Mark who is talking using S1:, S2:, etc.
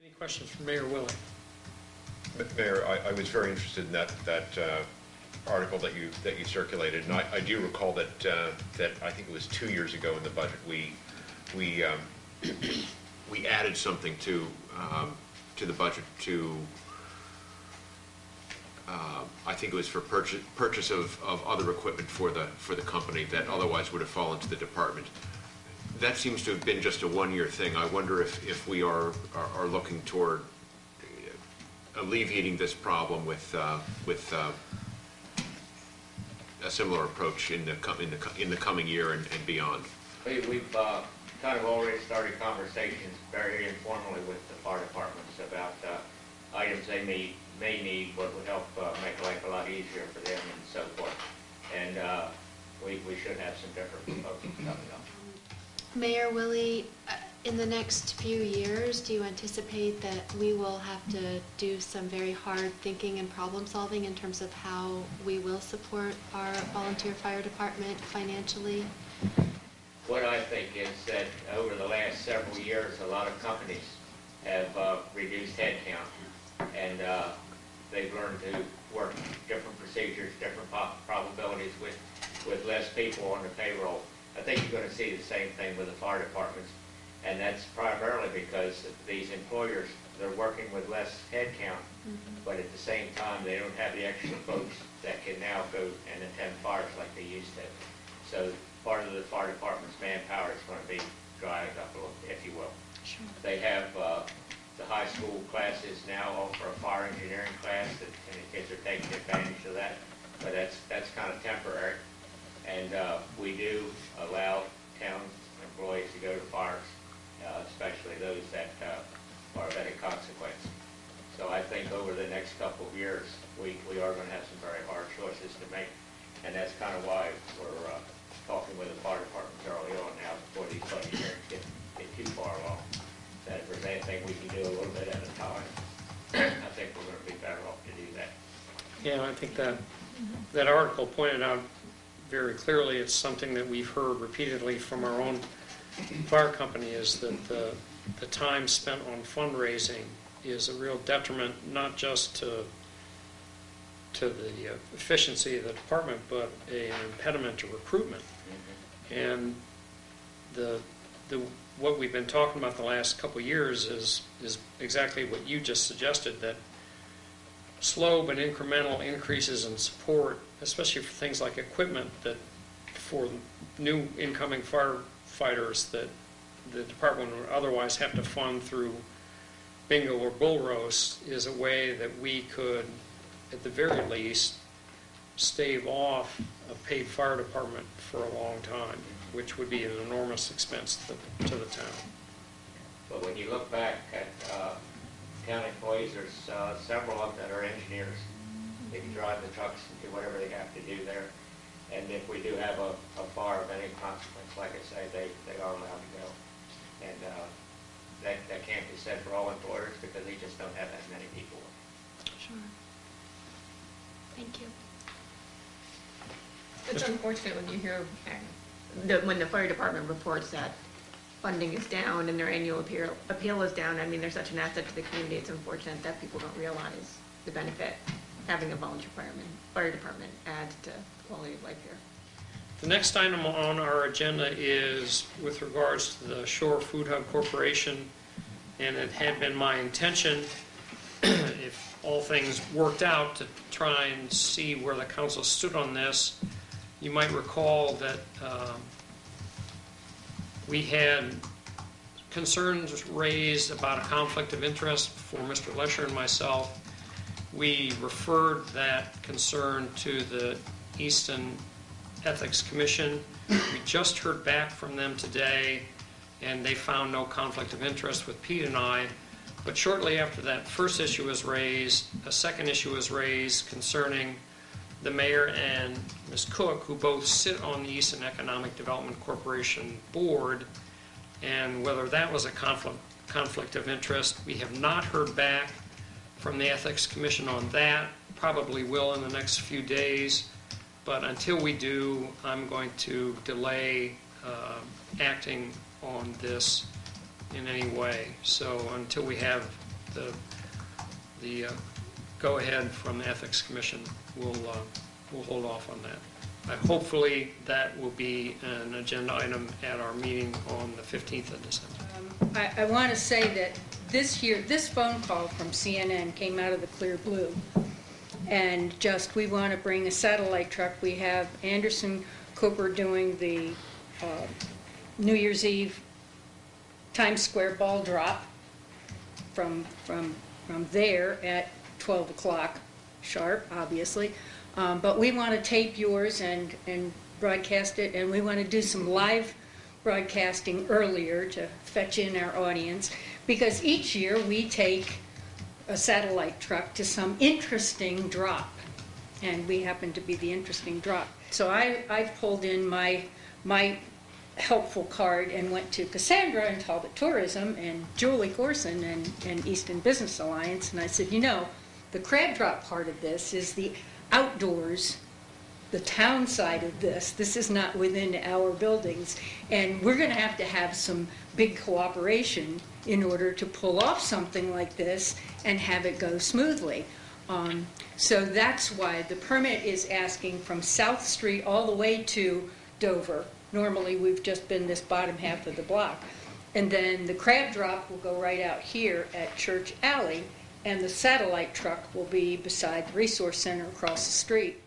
S1: Any questions for Mayor Willie?
S2: Mayor, I was very interested in that article that you circulated, and I do recall that I think it was 2 years ago in the budget we added something to the budget to I think it was for purchase of other equipment for the company that otherwise would have fallen to the department. That seems to have been just a one-year thing. I wonder if we are looking toward alleviating this problem with a similar approach in the coming year and beyond.
S3: We've kind of already started conversations very informally with the fire departments about items they may need, what would help make life a lot easier for them and so forth. And we should have some different proposals coming up.
S4: Mayor Willie, in the next few years, do you anticipate that we will have to do some very hard thinking and problem solving in terms of how we will support our volunteer fire department financially?
S3: What I think is that over the last several years, a lot of companies have reduced headcount, and they've learned to work different procedures, different probabilities with less people on the payroll. I think you're going to see the same thing with the fire departments, and that's primarily because these employers, they're working with less headcount, but at the same time they don't have the extra folks that can now go and attend fires like they used to. So part of the fire department's manpower is going to be drying up a little, if you will.
S4: Sure.
S3: They have the high school classes now offer a fire engineering class, and the kids are taking advantage of that, but that's kind of temporary. And we do allow town employees to go to fires, especially those that are of any consequence. So I think over the next couple of years, we are going to have some very hard choices to make, and that's kind of why we're talking with the fire departments early on now before these budget hearings get too far along. That if there's anything we can do a little bit at a time, I think we're going to be better off to do that.
S1: Yeah, I think that article pointed out very clearly it's something that we've heard repeatedly from our own fire company, is that the time spent on fundraising is a real detriment, not just to the efficiency of the department, but an impediment to recruitment. And what we've been talking about the last couple of years is exactly what you just suggested, that slow but incremental increases in support, especially for things like equipment that for new incoming firefighters that the department would otherwise have to fund through bingo or bull roast, is a way that we could, at the very least, stave off a paid fire department for a long time, which would be an enormous expense to the town.
S3: But when you look back at town employees, there's several of them that are engineers. They can drive the trucks and do whatever they have to do there. And if we do have a fire of any consequence, like I say, they are allowed to go. And that can't be said for all employers because they just don't have as many people.
S4: Sure. Thank you.
S5: It's unfortunate when you hear when the fire department reports that funding is down and their annual appeal is down. I mean, they're such an asset to the community. It's unfortunate that people don't realize the benefit having a volunteer fire department adds to quality of life here.
S1: The next item on our agenda is with regards to the Shore Food Hub Corporation, and it had been my intention, if all things worked out, to try and see where the council stood on this. You might recall that we had concerns raised about a conflict of interest for Mr. Lesher and myself. We referred that concern to the Easton Ethics Commission. We just heard back from them today, and they found no conflict of interest with Pete and I. But shortly after that first issue was raised, a second issue was raised concerning the mayor and Ms. Cook, who both sit on the Easton Economic Development Corporation board, and whether that was a conflict of interest. We have not heard back from the Ethics Commission on that. Probably will in the next few days, but until we do, I'm going to delay acting on this in any way. So until we have the go-ahead from the Ethics Commission, we'll hold off on that. Hopefully, that will be an agenda item at our meeting on the 15th of December.
S6: I want to say that this phone call from CNN came out of the clear blue. And we want to bring a satellite truck. We have Anderson Cooper doing the New Year's Eve Times Square ball drop from there at 12 o'clock sharp, obviously. But we want to tape yours and broadcast it, and we want to do some live broadcasting earlier to fetch in our audience, because each year we take a satellite truck to some interesting drop, and we happen to be the interesting drop. So I pulled in my helpful card and went to Cassandra and Talbot Tourism and Julie Gorson and Easton Business Alliance, and I said, the crab drop part of this is the outdoors, the town side of this. This is not within our buildings, and we're going to have some big cooperation in order to pull off something like this and have it go smoothly. So that's why the permit is asking from South Street all the way to Dover. Normally we've just been this bottom half of the block. And then the crab drop will go right out here at Church Alley, and the satellite truck will be beside the Resource Center across the street.